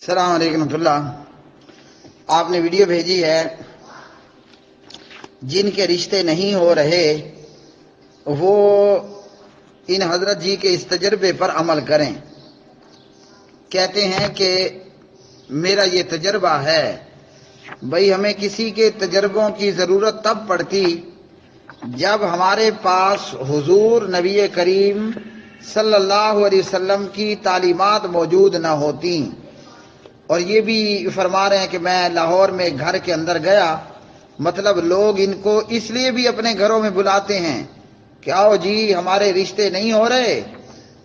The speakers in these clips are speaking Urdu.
السلام علیکم ورحمۃ اللہ۔ آپ نے ویڈیو بھیجی ہے، جن کے رشتے نہیں ہو رہے وہ ان حضرت جی کے اس تجربے پر عمل کریں۔ کہتے ہیں کہ میرا یہ تجربہ ہے، بھئی ہمیں کسی کے تجربوں کی ضرورت تب پڑتی جب ہمارے پاس حضور نبی کریم صلی اللہ علیہ وسلم کی تعلیمات موجود نہ ہوتی۔ اور یہ بھی فرما رہے ہیں کہ میں لاہور میں گھر کے اندر گیا، مطلب لوگ ان کو اس لیے بھی اپنے گھروں میں بلاتے ہیں کہ آؤ جی ہمارے رشتے نہیں ہو رہے،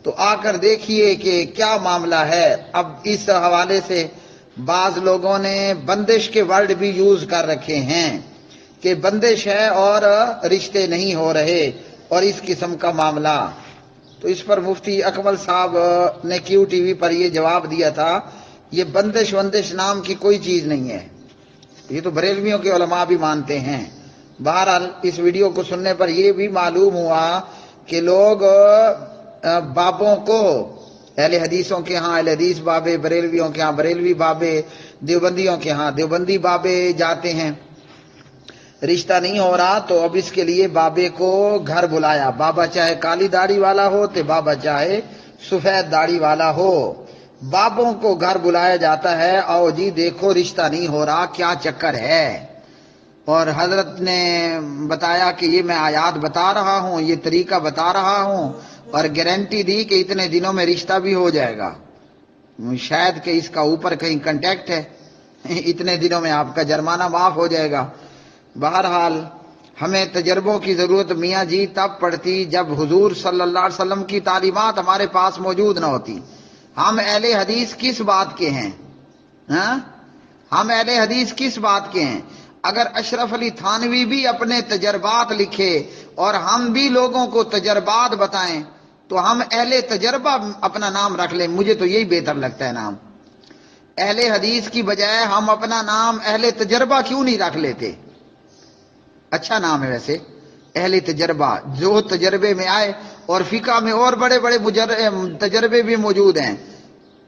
تو آ کر دیکھیے کہ کیا معاملہ ہے۔ اب اس حوالے سے بعض لوگوں نے بندش کے ورڈ بھی یوز کر رکھے ہیں کہ بندش ہے اور رشتے نہیں ہو رہے اور اس قسم کا معاملہ۔ تو اس پر مفتی اکمل صاحب نے کیو ٹی وی پر یہ جواب دیا تھا، یہ بندش وندش نام کی کوئی چیز نہیں ہے، یہ تو بریلویوں کے علماء بھی مانتے ہیں۔ بہرحال اس ویڈیو کو سننے پر یہ بھی معلوم ہوا کہ لوگ بابوں کو، اہل حدیثوں کے ہاں اہل حدیث بابے، بریلویوں کے ہاں بریلوی بابے، دیوبندیوں کے ہاں دیوبندی بابے جاتے ہیں۔ رشتہ نہیں ہو رہا تو اب اس کے لیے بابے کو گھر بلایا، بابا چاہے کالی داڑھی والا ہو تو بابا چاہے سفید داڑھی والا ہو، بابوں کو گھر بلایا جاتا ہے، آؤ جی دیکھو رشتہ نہیں ہو رہا، کیا چکر ہے۔ اور حضرت نے بتایا کہ یہ میں آیات بتا رہا ہوں، یہ طریقہ بتا رہا ہوں، اور گارنٹی دی کہ اتنے دنوں میں رشتہ بھی ہو جائے گا، شاید کہ اس کا اوپر کہیں کنٹیکٹ ہے، اتنے دنوں میں آپ کا جرمانہ معاف ہو جائے گا۔ بہرحال ہمیں تجربوں کی ضرورت میاں جی تب پڑتی جب حضور صلی اللہ علیہ وسلم کی تعلیمات ہمارے پاس موجود نہ ہوتی۔ ہم اہل حدیث کس بات کے ہیں؟ ہم اہل حدیث کس بات کے ہیں؟ اگر اشرف علی تھانوی بھی اپنے تجربات لکھے اور ہم بھی لوگوں کو تجربات بتائیں تو ہم اہل تجربہ اپنا نام رکھ لیں، مجھے تو یہی بہتر لگتا ہے نام۔ اہل حدیث کی بجائے ہم اپنا نام اہل تجربہ کیوں نہیں رکھ لیتے؟ اچھا نام ہے ویسے، اہل تجربہ، جو تجربے میں آئے، اور فقہ میں اور بڑے بڑے تجربے بھی موجود ہیں،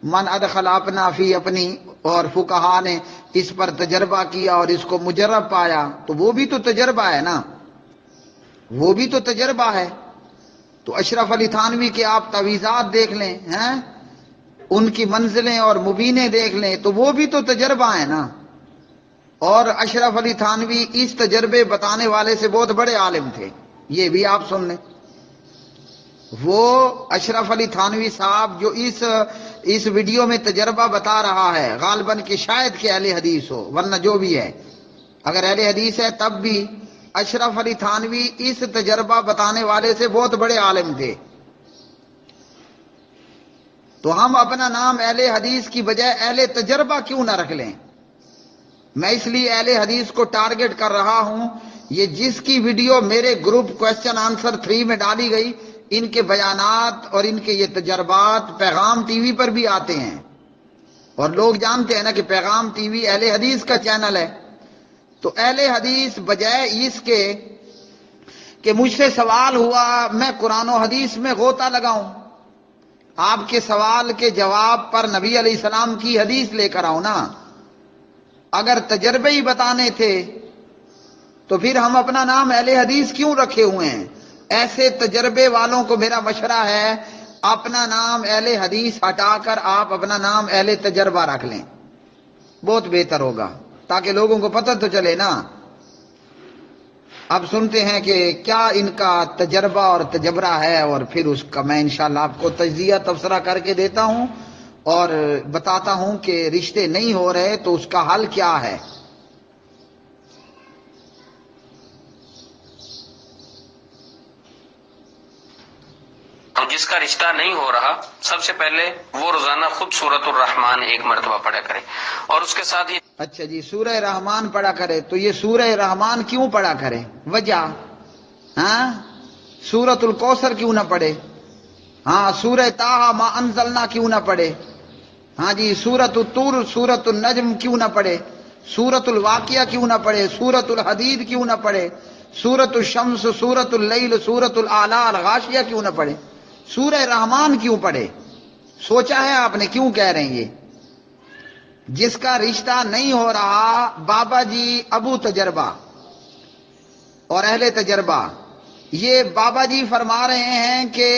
من ادخل اپنا فی اپنی، اور فقہا نے اس پر تجربہ کیا اور اس کو مجرب پایا، تو وہ بھی تو تجربہ ہے نا، وہ بھی تو تجربہ ہے۔ تو اشرف علی تھانوی کے آپ تعویذات دیکھ لیں، ان کی منزلیں اور مبینیں دیکھ لیں، تو وہ بھی تو تجربہ ہے نا۔ اور اشرف علی تھانوی اس تجربے بتانے والے سے بہت بڑے عالم تھے، یہ بھی آپ سن لیں۔ وہ اشرف علی تھانوی صاحب جو اس ویڈیو میں تجربہ بتا رہا ہے، غالباً کہ شاید کہ اہل حدیث ہو، ورنہ جو بھی ہے، اگر اہل حدیث ہے تب بھی اشرف علی تھانوی اس تجربہ بتانے والے سے بہت بڑے عالم تھے۔ تو ہم اپنا نام اہل حدیث کی بجائے اہل تجربہ کیوں نہ رکھ لیں؟ میں اس لیے اہل حدیث کو ٹارگٹ کر رہا ہوں، یہ جس کی ویڈیو میرے گروپ کوسچن آنسر 3 میں ڈالی گئی، ان کے بیانات اور ان کے یہ تجربات پیغام ٹی وی پر بھی آتے ہیں، اور لوگ جانتے ہیں نا کہ پیغام ٹی وی اہل حدیث کا چینل ہے۔ تو اہل حدیث بجائے اس کے کہ مجھ سے سوال ہوا میں قرآن و حدیث میں غوطہ لگاؤں، آپ کے سوال کے جواب پر نبی علیہ السلام کی حدیث لے کر آؤں نا۔ اگر تجربے ہی بتانے تھے تو پھر ہم اپنا نام اہل حدیث کیوں رکھے ہوئے ہیں؟ ایسے تجربے والوں کو میرا مشورہ ہے، اپنا نام اہل حدیث ہٹا کر آپ اپنا نام اہل تجربہ رکھ لیں، بہت بہتر ہوگا، تاکہ لوگوں کو پتہ تو چلے نا۔ اب سنتے ہیں کہ کیا ان کا تجربہ اور تجربہ ہے، اور پھر اس کا میں انشاءاللہ آپ کو تجزیہ تبصرہ کر کے دیتا ہوں اور بتاتا ہوں کہ رشتے نہیں ہو رہے تو اس کا حل کیا ہے۔ جس کا رشتہ نہیں ہو رہا، سب سے پہلے وہ روزانہ خود سورۃ الرحمن ایک مرتبہ پڑھا کرے، اور اس کے ساتھ ہی اچھا جی، سورہ رحمان پڑھا کرے، تو یہ سورہ رحمان کیوں پڑھا کرے؟ وجہ، سورۃ الکوثر کیوں نہ پڑھے؟ سورہ طٰہٰ ما انزلنا کیوں نہ پڑھے؟ جی، سورۃ الطور، سورۃ النجم کیوں نہ پڑھے؟ سورۃ الواقعہ کیوں نہ پڑھے؟ سورۃ الحدید کیوں نہ پڑھے؟ سورۃ الشمس، سورۃ اللیل، سورۃ الاعلیٰ، الغاشیہ کیوں نہ پڑھے؟ سورہ رحمان کیوں پڑھے؟ سوچا ہے آپ نے کیوں کہہ رہے ہیں یہ؟ جس کا رشتہ نہیں ہو رہا، بابا جی ابو تجربہ اور اہل تجربہ، یہ بابا جی فرما رہے ہیں کہ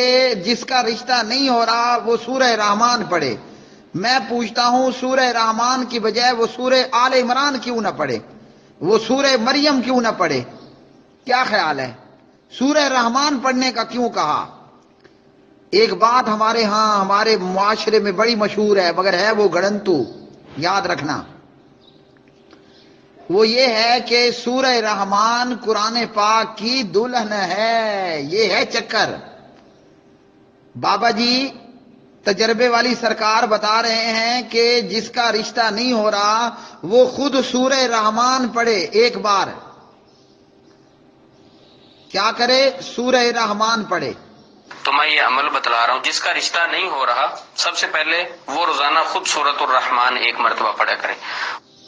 جس کا رشتہ نہیں ہو رہا وہ سورہ رحمان پڑھے۔ میں پوچھتا ہوں سورہ رحمان کی بجائے وہ سورہ آل عمران کیوں نہ پڑھے، وہ سورہ مریم کیوں نہ پڑھے؟ کیا خیال ہے؟ سورہ رحمان پڑھنے کا کیوں کہا؟ ایک بات ہمارے ہاں ہمارے معاشرے میں بڑی مشہور ہے، مگر ہے وہ گڑنتو، یاد رکھنا۔ وہ یہ ہے کہ سورہ رحمان قرآن پاک کی دلہن ہے، یہ ہے چکر۔ بابا جی تجربے والی سرکار بتا رہے ہیں کہ جس کا رشتہ نہیں ہو رہا وہ خود سورہ رحمان پڑھے ایک بار۔ کیا کرے؟ سورہ رحمان پڑھے۔ تو میں یہ عمل بتلا رہا ہوں، جس کا رشتہ نہیں ہو رہا سب سے پہلے وہ روزانہ خود سورۃ الرحمان ایک مرتبہ پڑھا کرے۔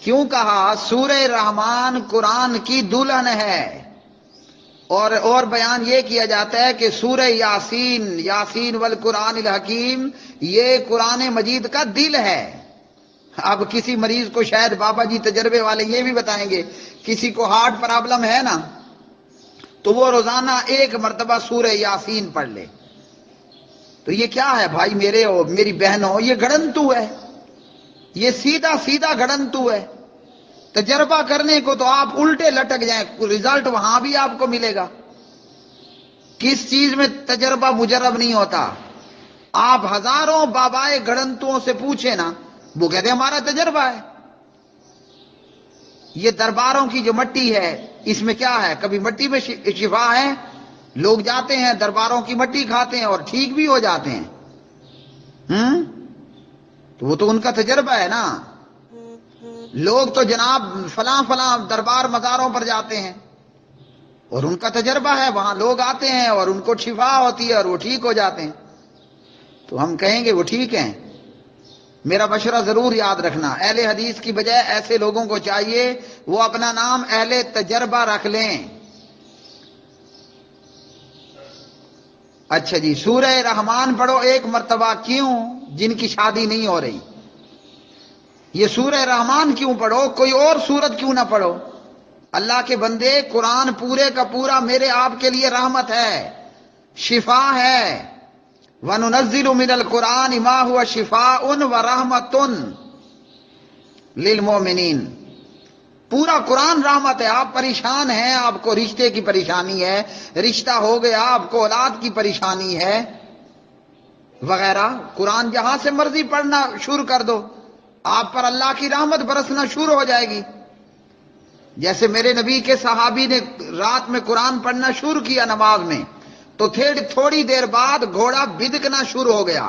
کیوں کہا؟ سورہ رحمان قرآن کی دلہن ہے۔ اور بیان یہ کیا جاتا ہے کہ سورہ یاسین، یاسین والقرآن الحکیم، یہ قرآن مجید کا دل ہے۔ اب کسی مریض کو شاید بابا جی تجربے والے یہ بھی بتائیں گے، کسی کو ہارٹ پرابلم ہے نا، تو وہ روزانہ ایک مرتبہ سورہ یاسین پڑھ لے۔ تو یہ کیا ہے بھائی میرے ہو میری بہن ہو؟ یہ گڑنتو ہے، یہ سیدھا سیدھا گڑنتو ہے۔ تجربہ کرنے کو تو آپ الٹے لٹک جائیں، رزلٹ وہاں بھی آپ کو ملے گا۔ کس چیز میں تجربہ مجرب نہیں ہوتا؟ آپ ہزاروں بابائے گڑنتوں سے پوچھیں نا، وہ کہتے ہیں ہمارا تجربہ ہے۔ یہ درباروں کی جو مٹی ہے اس میں کیا ہے؟ کبھی مٹی میں شفا ہے؟ لوگ جاتے ہیں درباروں کی مٹی کھاتے ہیں اور ٹھیک بھی ہو جاتے ہیں۔ تو وہ تو ان کا تجربہ ہے نا۔ لوگ تو جناب فلاں فلاں دربار مزاروں پر جاتے ہیں اور ان کا تجربہ ہے، وہاں لوگ آتے ہیں اور ان کو شفا ہوتی ہے اور وہ ٹھیک ہو جاتے ہیں۔ تو ہم کہیں گے وہ ٹھیک ہیں؟ میرا مشورہ ضرور یاد رکھنا، اہل حدیث کی بجائے ایسے لوگوں کو چاہیے وہ اپنا نام اہل تجربہ رکھ لیں۔ اچھا جی، سورہ رحمان پڑھو ایک مرتبہ۔ کیوں؟ جن کی شادی نہیں ہو رہی، یہ سورہ رحمان کیوں پڑھو؟ کوئی اور سورت کیوں نہ پڑھو؟ اللہ کے بندے، قرآن پورے کا پورا میرے آپ کے لیے رحمت ہے، شفا ہے۔ وَنُنَزِّلُ مِنَ الْقُرْآنِ مَا هُوَ شِفَاءٌ وَرَحْمَةٌ لِلْمُؤْمِنِينَ۔ پورا قرآن رحمت ہے۔ آپ پریشان ہیں، آپ کو رشتے کی پریشانی ہے، رشتہ ہو گیا، آپ کو اولاد کی پریشانی ہے وغیرہ، قرآن جہاں سے مرضی پڑھنا شروع کر دو، آپ پر اللہ کی رحمت برسنا شروع ہو جائے گی۔ جیسے میرے نبی کے صحابی نے رات میں قرآن پڑھنا شروع کیا نماز میں، تو تھوڑی دیر بعد گھوڑا بھدکنا شروع ہو گیا۔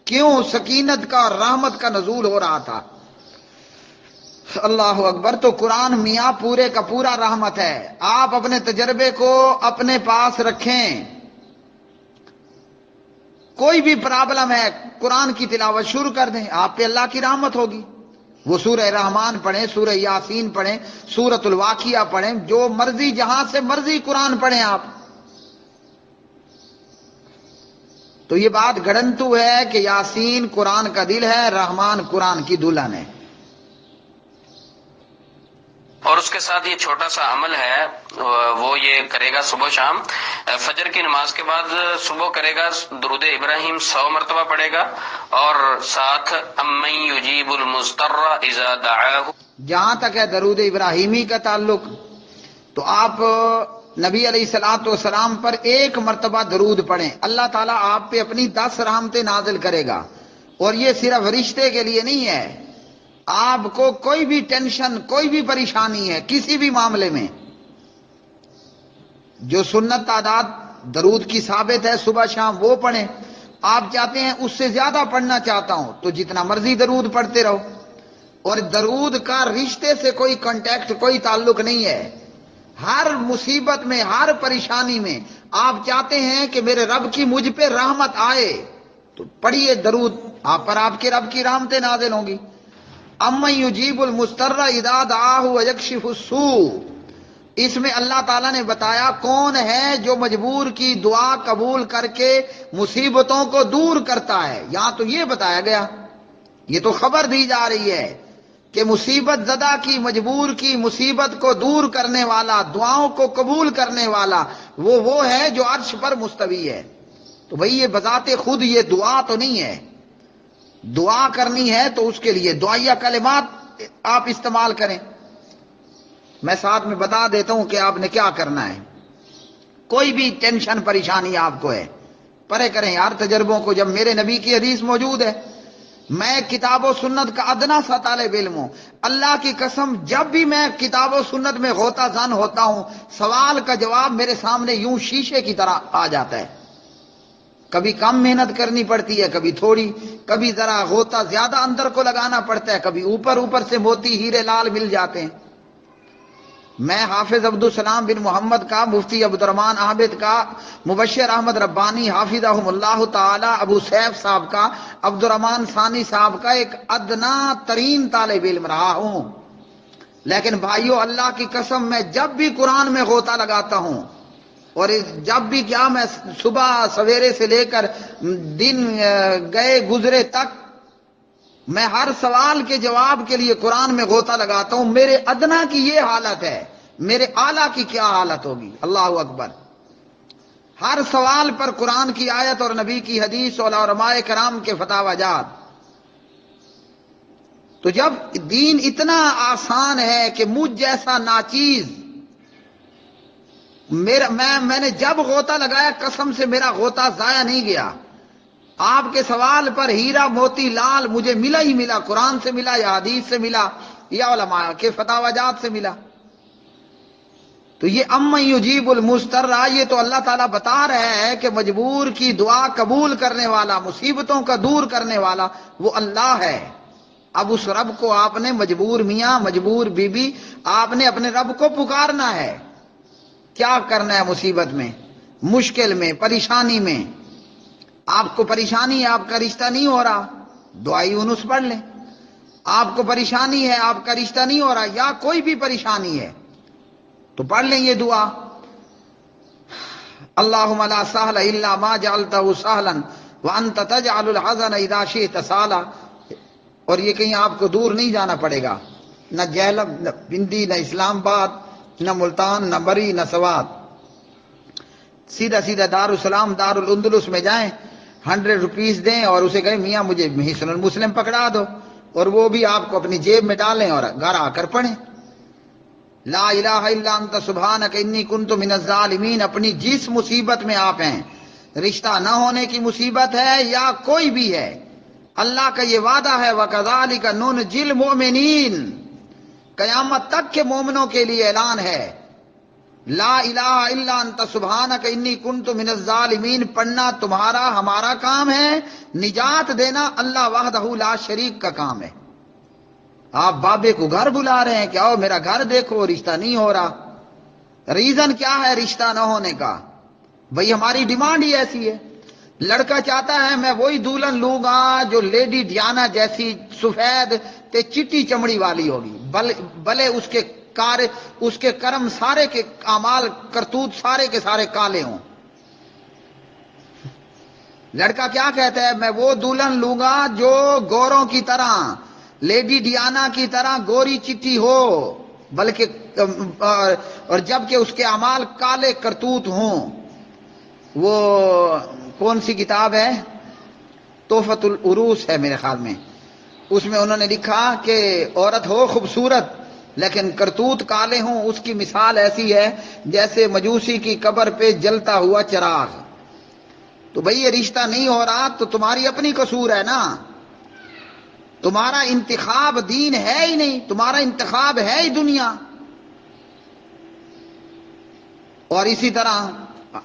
کیوں؟ سکینت کا اور رحمت کا نزول ہو رہا تھا۔ اللہ اکبر۔ تو قرآن میاں پورے کا پورا رحمت ہے۔ آپ اپنے تجربے کو اپنے پاس رکھیں، کوئی بھی پرابلم ہے قرآن کی تلاوت شروع کر دیں، آپ پہ اللہ کی رحمت ہوگی۔ وہ سورہ رحمان پڑھیں، سورہ یاسین پڑھیں، سورۃ الواقعہ پڑھیں، جو مرضی جہاں سے مرضی قرآن پڑھیں آپ۔ تو یہ بات گڑنتو ہے کہ یاسین قرآن کا دل ہے، رحمان قرآن کی دلہن ہے۔ اور اس کے ساتھ یہ چھوٹا سا عمل ہے، وہ یہ کرے گا صبح شام، فجر کی نماز کے بعد صبح کرے گا درود ابراہیم 100 مرتبہ پڑھے گا، اور ساتھ امن یجیب المضطر اذا دعاہ۔ جہاں تک ہے درود ابراہیمی کا تعلق، تو آپ نبی علیہ الصلوۃ والسلام پر ایک مرتبہ درود پڑھیں، اللہ تعالیٰ آپ پہ اپنی 10 رحمتیں نازل کرے گا۔ اور یہ صرف رشتے کے لیے نہیں ہے، آپ کو کوئی بھی ٹینشن، کوئی بھی پریشانی ہے کسی بھی معاملے میں، جو سنت تعداد درود کی ثابت ہے صبح شام وہ پڑھیں۔ آپ چاہتے ہیں اس سے زیادہ پڑھنا چاہتا ہوں تو جتنا مرضی درود پڑھتے رہو، اور درود کا رشتے سے کوئی کانٹیکٹ، کوئی تعلق نہیں ہے۔ ہر مصیبت میں، ہر پریشانی میں آپ چاہتے ہیں کہ میرے رب کی مجھ پہ رحمت آئے تو پڑھیے درود، آپ پر آپ کے رب کی رحمتیں نازل ہوں گی۔ امن یجیب المضطر اذا دعاہ ویکشف السوء، اس میں اللہ تعالیٰ نے بتایا کون ہے جو مجبور کی دعا قبول کر کے مصیبتوں کو دور کرتا ہے، یہاں تو یہ بتایا گیا۔ یہ تو خبر دی جا رہی ہے کہ مصیبت زدہ کی، مجبور کی مصیبت کو دور کرنے والا، دعاؤں کو قبول کرنے والا وہ ہے جو عرش پر مستوی ہے۔ تو بھئی یہ بذات خود یہ دعا تو نہیں ہے، دعا کرنی ہے تو اس کے لیے دعائیہ کلمات آپ استعمال کریں۔ میں ساتھ میں بتا دیتا ہوں کہ آپ نے کیا کرنا ہے۔ کوئی بھی ٹینشن پریشانی آپ کو ہے، پرے کریں یار تجربوں کو، جب میرے نبی کی حدیث موجود ہے۔ میں کتاب و سنت کا ادنا سا طالب علم ہوں، اللہ کی قسم جب بھی میں کتاب و سنت میں غوطہ زن ہوتا ہوں، سوال کا جواب میرے سامنے یوں شیشے کی طرح آ جاتا ہے۔ کبھی کم محنت کرنی پڑتی ہے، کبھی تھوڑی، کبھی ذرا غوطہ زیادہ اندر کو لگانا پڑتا ہے، کبھی اوپر سے موتی ہیرے لال مل جاتے ہیں۔ میں حافظ عبدالسلام بن محمد کا، مفتی عبدالرحمن عابد کا، مبشر احمد ربانی حافظہم اللہ تعالی، ابو سیف صاحب کا، عبدالرحمن ثانی صاحب کا ایک ادنا ترین طالب علم رہا ہوں، لیکن بھائیو اللہ کی قسم میں جب بھی قرآن میں غوطہ لگاتا ہوں، اور جب بھی کیا میں صبح سویرے سے لے کر دن گئے گزرے تک میں ہر سوال کے جواب کے لیے قرآن میں غوطہ لگاتا ہوں، میرے ادنا کی یہ حالت ہے، میرے اعلیٰ کی کیا حالت ہوگی؟ اللہ اکبر۔ ہر سوال پر قرآن کی آیت اور نبی کی حدیث اور علماء کرام کے فتاوی جات۔ تو جب دین اتنا آسان ہے کہ مجھ جیسا ناچیز، میں نے جب غوطہ لگایا قسم سے میرا غوطہ ضائع نہیں گیا۔ آپ کے سوال پر ہیرا موتی لال مجھے ملا ہی ملا، قرآن سے ملا یا حدیث سے ملا یا علماء کے فتاوی جات سے ملا۔ تو یہ امن یجیب المضطر، یہ تو اللہ تعالیٰ بتا رہا ہے کہ مجبور کی دعا قبول کرنے والا، مصیبتوں کا دور کرنے والا وہ اللہ ہے۔ اب اس رب کو آپ نے، مجبور میاں مجبور بی بی، آپ نے اپنے رب کو پکارنا ہے۔ کیا کرنا ہے مصیبت میں، مشکل میں، پریشانی میں؟ آپ کو پریشانی ہے، آپ کا رشتہ نہیں ہو رہا، دعائی یونس پڑھ لیں۔ آپ کو پریشانی ہے، آپ کا رشتہ نہیں ہو رہا، یا کوئی بھی پریشانی ہے تو پڑھ لیں یہ دعا، اللہم لا سہل الا ما جعلتہ سہلا وانت تجعل الحزن اذا شئت سہلا۔ اور یہ کہیں آپ کو دور نہیں جانا پڑے گا، نہ جہلم، نہ بندی، نہ اسلام آباد، نہ ملتان، نہ بری، نہ سوات، سیدھا سیدھا دارالسلام دارالندلس میں جائیں، 100 روپیز دیں اور اسے کہیں میاں مجھے حسن المسلم پکڑا دو، اور وہ بھی آپ کو اپنی جیب میں ڈالیں اور گھر آ کر پڑھیں لا الہ الا انت سبحانک انی کنت من الظالمین۔ اپنی جس مصیبت میں آپ ہیں، رشتہ نہ ہونے کی مصیبت ہے یا کوئی بھی ہے، اللہ کا یہ وعدہ ہے وَكَذَلِكَ نُنْجِي الْمُؤْمِنِينَ، قیامت تک کے مومنوں کے لیے اعلان ہے۔ لا الہ الا انت سبحانک انی کنت من الظالمین پڑھنا تمہارا ہمارا کام ہے، نجات دینا اللہ وحدہ لا شریک کا کام ہے۔ آپ بابے کو گھر بلا رہے ہیں کہ آؤ میرا گھر دیکھو، رشتہ نہیں ہو رہا۔ ریزن کیا ہے رشتہ نہ ہونے کا؟ بھئی ہماری ڈیمانڈ ہی ایسی ہے۔ لڑکا چاہتا ہے میں وہی دلہن لوں گا جو لیڈی ڈیانا جیسی سفید تے چٹی چمڑی والی ہوگی، بھلے اس کے کرم سارے کے اعمال کرتوت سارے کے سارے کالے ہوں۔ لڑکا کیا کہتا ہے؟ میں وہ دلہن لوں گا جو گوروں کی طرح، لیڈی ڈیانا کی طرح گوری چٹی ہو، بلکہ اور جبکہ اس کے اعمال کالے کرتوت ہوں۔ وہ کون سی کتاب ہے؟ تحفۃ العروس ہے میرے خیال میں، اس میں انہوں نے لکھا کہ عورت ہو خوبصورت لیکن کرتوت کالے ہوں، اس کی مثال ایسی ہے جیسے مجوسی کی قبر پہ جلتا ہوا چراغ۔ تو بھئی یہ رشتہ نہیں ہو رہا تو تمہاری اپنی قصور ہے نا، تمہارا انتخاب دین ہے ہی نہیں، تمہارا انتخاب ہے ہی دنیا۔ اور اسی طرح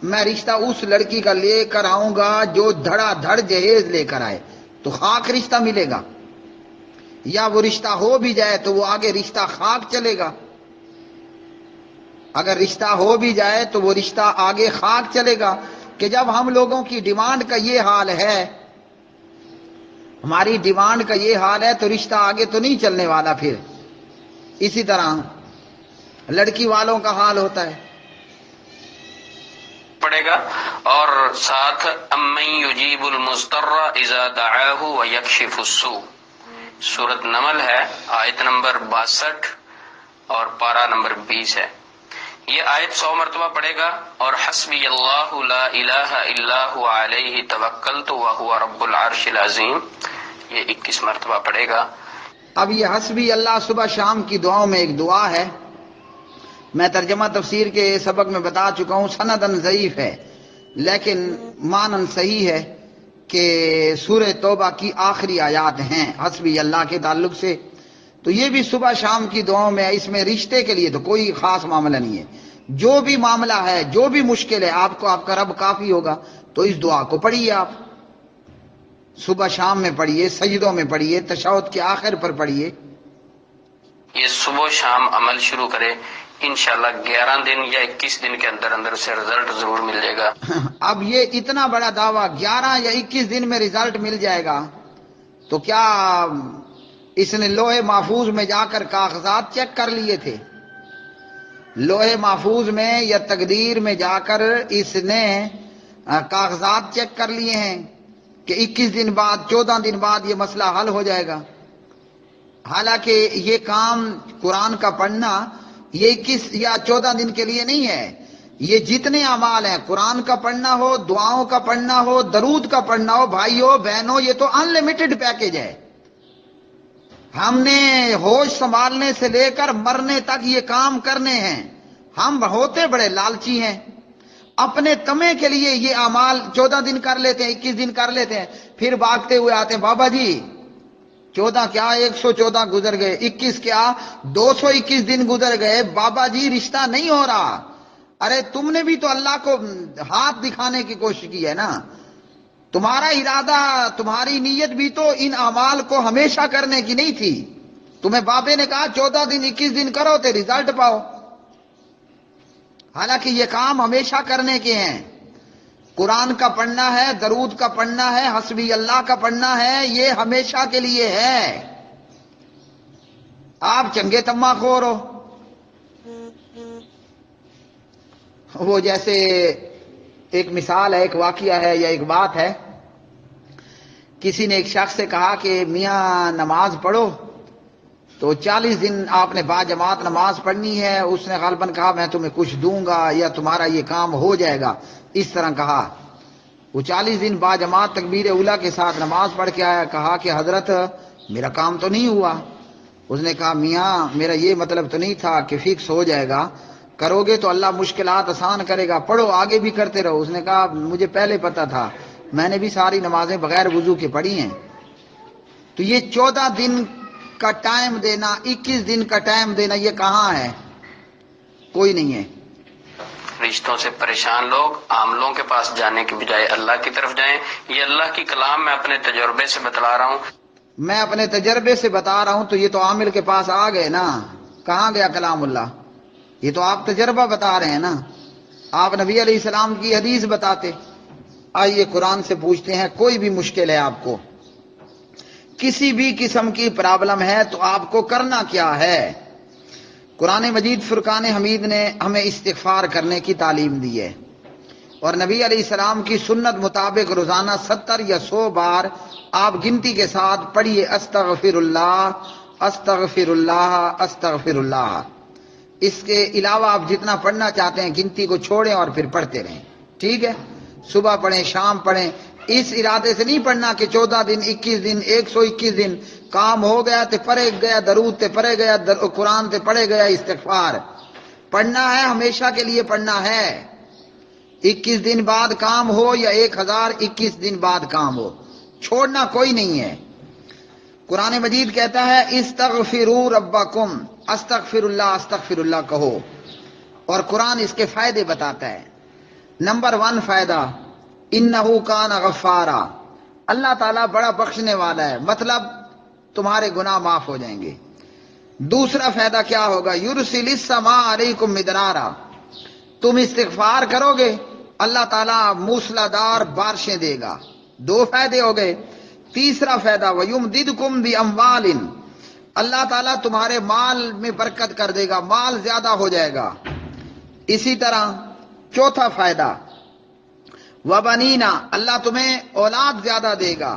میں رشتہ اس لڑکی کا لے کر آؤں گا جو دھڑا دھڑ جہیز لے کر آئے تو خاک رشتہ ملے گا، یا وہ رشتہ ہو بھی جائے تو وہ آگے رشتہ خاک چلے گا۔ اگر رشتہ ہو بھی جائے تو وہ رشتہ آگے خاک چلے گا، کہ جب ہم لوگوں کی ڈیمانڈ کا یہ حال ہے، ہماری ڈیمانڈ کا یہ حال ہے تو رشتہ آگے تو نہیں چلنے والا۔ پھر اسی طرح لڑکی والوں کا حال ہوتا ہے پڑے گا، اور ساتھ امن یجیب المضطر اذا دعاہ ویکشف السوء، سورت نمل ہے، آیت نمبر 62 اور پارہ نمبر 20 ہے۔ یہ آیت 100 مرتبہ پڑھے گا، اور حسبی اللہ لا الہ الا هو علیہ توکلت وہو رب العرش العظیم یہ 21 مرتبہ پڑھے گا۔ اب یہ حسبی اللہ صبح شام کی دعاؤں میں ایک دعا ہے، میں ترجمہ تفسیر کے سبق میں بتا چکا ہوں، سندن ضعیف ہے لیکن مانن صحیح ہے کہ سورہ توبہ کی آخری آیات ہیں حسبی اللہ کے تعلق سے، تو یہ بھی صبح شام کی دعاؤں میں، اس میں رشتے کے لیے تو کوئی خاص معاملہ نہیں ہے، جو بھی معاملہ ہے، جو بھی مشکل ہے آپ کو، آپ کا رب کافی ہوگا، تو اس دعا کو پڑھیے، آپ صبح شام میں پڑھیے، سجدوں میں پڑھیے، تشہد کے آخر پر پڑھیے۔ یہ صبح و شام عمل شروع کرے، انشاءاللہ 11 دن یا 21 دن کے اندر اندر اسے رزلٹ ضرور مل جائے گا۔ اب یہ اتنا بڑا دعویٰ 11 یا 21 دن میں رزلٹ مل جائے گا، تو کیا اس نے لوہے محفوظ میں جا کر کاغذات چیک کر لیے تھے؟ لوہے محفوظ میں یا تقدیر میں جا کر اس نے کاغذات چیک کر لیے ہیں کہ 21 دن بعد، 14 دن بعد یہ مسئلہ حل ہو جائے گا؟ حالانکہ یہ کام قرآن کا پڑھنا یہ 21 یا 14 دن کے لیے نہیں ہے، یہ جتنے اعمال ہیں، قرآن کا پڑھنا ہو، دعاؤں کا پڑھنا ہو، درود کا پڑھنا ہو، بھائیوں بہنوں، یہ تو ان لمیٹڈ پیکیج ہے۔ ہم نے ہوش سنبھالنے سے لے کر مرنے تک یہ کام کرنے ہیں۔ ہم ہوتے بڑے لالچی ہیں، اپنے تمے کے لیے یہ اعمال 14 دن کر لیتے ہیں، 21 دن کر لیتے ہیں، پھر بھاگتے ہوئے آتے ہیں، بابا جی 14 کیا 114 گزر گئے، 21 کیا 221 دن گزر گئے، بابا جی رشتہ نہیں ہو رہا۔ ارے تم نے بھی تو اللہ کو ہاتھ دکھانے کی کوشش کی ہے نا، تمہارا ارادہ، تمہاری نیت بھی تو ان اعمال کو ہمیشہ کرنے کی نہیں تھی۔ تمہیں بابے نے کہا 14 دن 21 دن کرو تو رزلٹ پاؤ، حالانکہ یہ کام ہمیشہ کرنے کے ہیں۔ قرآن کا پڑھنا ہے، درود کا پڑھنا ہے، حسبی اللہ کا پڑھنا ہے، یہ ہمیشہ کے لیے ہے۔ آپ چنگے تما خور ہو، وہ جیسے ایک مثال ہے، ایک واقعہ ہے یا ایک بات ہے، کسی نے ایک شخص سے کہا کہ میاں نماز پڑھو، تو 40 دن آپ نے باجماعت نماز پڑھنی ہے۔ اس نے غالباً کہا میں تمہیں کچھ دوں گا یا تمہارا یہ کام ہو جائے گا، اس طرح کہا۔ وہ 40 دن باجماعت تکبیر اولیٰ کے ساتھ نماز پڑھ کے آیا، کہا کہ حضرت میرا کام تو نہیں ہوا۔ اس نے کہا میاں میرا یہ مطلب تو نہیں تھا کہ فکس ہو جائے گا، کرو گے تو اللہ مشکلات آسان کرے گا، پڑھو آگے بھی کرتے رہو۔ اس نے کہا مجھے پہلے پتا تھا، میں نے بھی ساری نمازیں بغیر وضو کے پڑھی ہیں۔ تو یہ 14 دن کا ٹائم دینا، 21 دن کا ٹائم دینا، یہ کہاں ہے؟ کوئی نہیں ہے۔ رشتوں سے پریشان لوگ عاملوں کے پاس جانے کے بجائے اللہ کی طرف جائیں۔ یہ اللہ کی کلام میں اپنے تجربے سے بتلا رہا ہوں۔ میں اپنے تجربے سے بتا رہا ہوں، تو یہ تو عامل کے پاس آ گئے نا، کہاں گیا کلام اللہ؟ یہ تو آپ تجربہ بتا رہے ہیں نا، آپ نبی علیہ السلام کی حدیث بتاتے۔ آئیے قرآن سے پوچھتے ہیں، کوئی بھی مشکل ہے آپ کو، کسی بھی قسم کی پرابلم ہے، تو آپ کو کرنا کیا ہے؟ قرآن مجید فرقان حمید نے ہمیں استغفار کرنے کی تعلیم دی ہے، اور نبی علیہ السلام کی سنت مطابق روزانہ 70 یا 100 بار آپ گنتی کے ساتھ پڑھیے، استغفر اللہ استغفر اللہ استغفر اللہ۔ اس کے علاوہ آپ جتنا پڑھنا چاہتے ہیں گنتی کو چھوڑیں اور پھر پڑھتے رہیں، ٹھیک ہے؟ صبح پڑھیں، شام پڑھیں، اس ارادے سے نہیں پڑھنا کہ 14 دن 21 دن 121 دن کام ہو گیا تے پڑھے گیا، درود تے پڑھے گیا، قرآن تے پڑھے گیا، استغفار پڑھنا ہے، ہمیشہ کے لیے پڑھنا ہے۔ 21 دن بعد کام ہو یا 1021 دن بعد کام ہو، چھوڑنا کوئی نہیں ہے۔ قرآن مجید کہتا ہے استغفروا ربکم، استغفر اللہ کہو، اور قرآن اس کے فائدے بتاتا ہے۔ نمبر 1 فائدہ، انہو کان غفارا، اللہ تعالیٰ بڑا بخشنے والا ہے، مطلب تمہارے گناہ معاف ہو جائیں گے۔ دوسرا فائدہ کیا ہوگا؟ یرسل السماء علیکم مدرارا، تم استغفار کرو گے اللہ تعالیٰ موسلا دار بارشیں دے گا۔ 2 فائدے ہو گئے۔ تیسرا فائدہ وَيُمْدِدْكُمْ بِأَمْوَالٍ، اللہ تعالیٰ تمہارے مال میں برکت کر دے گا، مال زیادہ ہو جائے گا۔ اسی طرح چوتھا فائدہ وَبَنِينَ، اللہ تمہیں اولاد زیادہ دے گا۔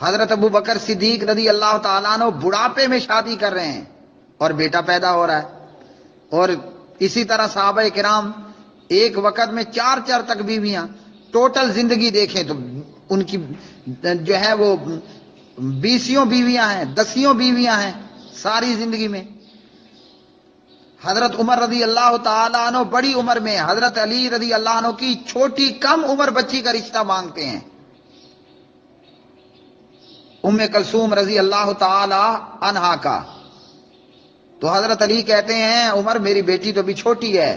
حضرت ابو بکر صدیق رضی اللہ تعالیٰ عنہ بڑھاپے میں شادی کر رہے ہیں اور بیٹا پیدا ہو رہا ہے. اور اسی طرح صحابہ کرام ایک وقت میں 4 تک بیویاں. ٹوٹل زندگی دیکھیں تو ان کی جو ہے وہ 20 بیویاں ہیں، 10 بیویاں ہیں ساری زندگی میں. حضرت عمر رضی اللہ تعالیٰ عنہ بڑی عمر میں حضرت علی رضی اللہ عنہ کی چھوٹی کم عمر بچی کا رشتہ مانگتے ہیں. ام کلثوم رضی اللہ تعالی عنہا کا. تو حضرت علی کہتے ہیں عمر میری بیٹی تو بھی چھوٹی ہے.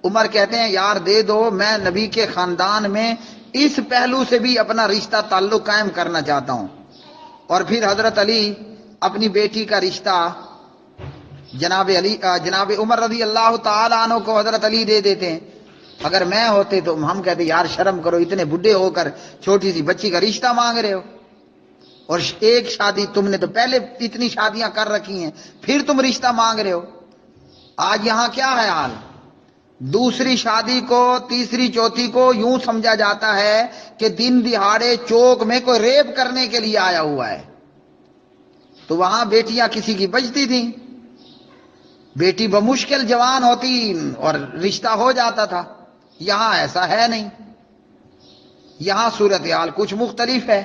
عمر کہتے ہیں یار دے دو، میں نبی کے خاندان میں اس پہلو سے بھی اپنا رشتہ تعلق قائم کرنا چاہتا ہوں. اور پھر حضرت علی اپنی بیٹی کا رشتہ جناب عمر رضی اللہ تعالی عنہ کو حضرت علی دے دیتے ہیں. اگر میں ہوتے تو ہم کہتے یار شرم کرو، اتنے بڈھے ہو کر چھوٹی سی بچی کا رشتہ مانگ رہے ہو، اور ایک شادی تم نے تو پہلے اتنی شادیاں کر رکھی ہیں، پھر تم رشتہ مانگ رہے ہو. آج یہاں کیا ہے حال؟ دوسری شادی کو، تیسری چوتھی کو یوں سمجھا جاتا ہے کہ دن دہاڑے چوک میں کوئی ریپ کرنے کے لیے آیا ہوا ہے. تو وہاں بیٹیاں کسی کی بچتی تھیں، بیٹی بمشکل جوان ہوتی اور رشتہ ہو جاتا تھا. یہاں ایسا ہے نہیں، یہاں صورتحال کچھ مختلف ہے.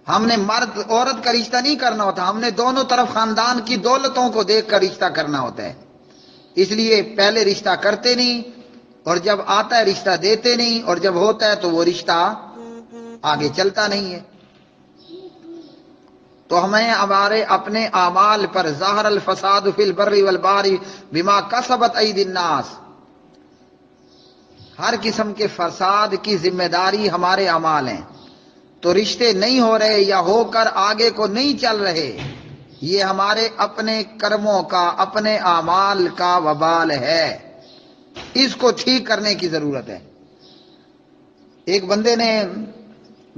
ہم نے مرد عورت کا رشتہ نہیں کرنا ہوتا، ہم نے دونوں طرف خاندان کی دولتوں کو دیکھ کر رشتہ کرنا ہوتا ہے. اس لیے پہلے رشتہ کرتے نہیں، اور جب آتا ہے رشتہ دیتے نہیں، اور جب ہوتا ہے تو وہ رشتہ آگے چلتا نہیں ہے. تو ہمیں ہمارے اپنے اعمال پر ظاہر الفساد فی البر والبحر بما کسبت ایدی الناس، ہر قسم کے فساد کی ذمہ داری ہمارے اعمال ہیں. تو رشتے نہیں ہو رہے یا ہو کر آگے کو نہیں چل رہے، یہ ہمارے اپنے کرموں کا، اپنے اعمال کا وبال ہے. اس کو ٹھیک کرنے کی ضرورت ہے. ایک بندے نے،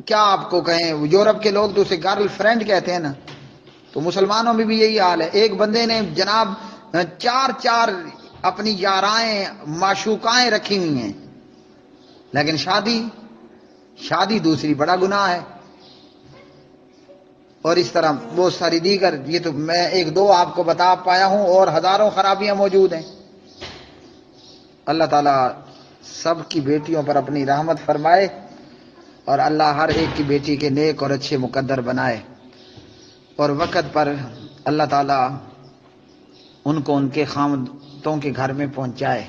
کیا آپ کو کہیں، یورپ کے لوگ تو اسے گرل فرینڈ کہتے ہیں نا، تو مسلمانوں میں بھی یہی حال ہے. ایک بندے نے جناب 4 اپنی یارائیں معشوقائیں رکھی ہوئی ہیں، لیکن شادی دوسری بڑا گناہ ہے. اور اس طرح بہت ساری دیگر، یہ تو میں 1-2 آپ کو بتا پایا ہوں، اور ہزاروں خرابیاں موجود ہیں. اللہ تعالیٰ سب کی بیٹیوں پر اپنی رحمت فرمائے، اور اللہ ہر ایک کی بیٹی کے نیک اور اچھے مقدر بنائے، اور وقت پر اللہ تعالیٰ ان کو ان کے خاوندوں کے گھر میں پہنچائے.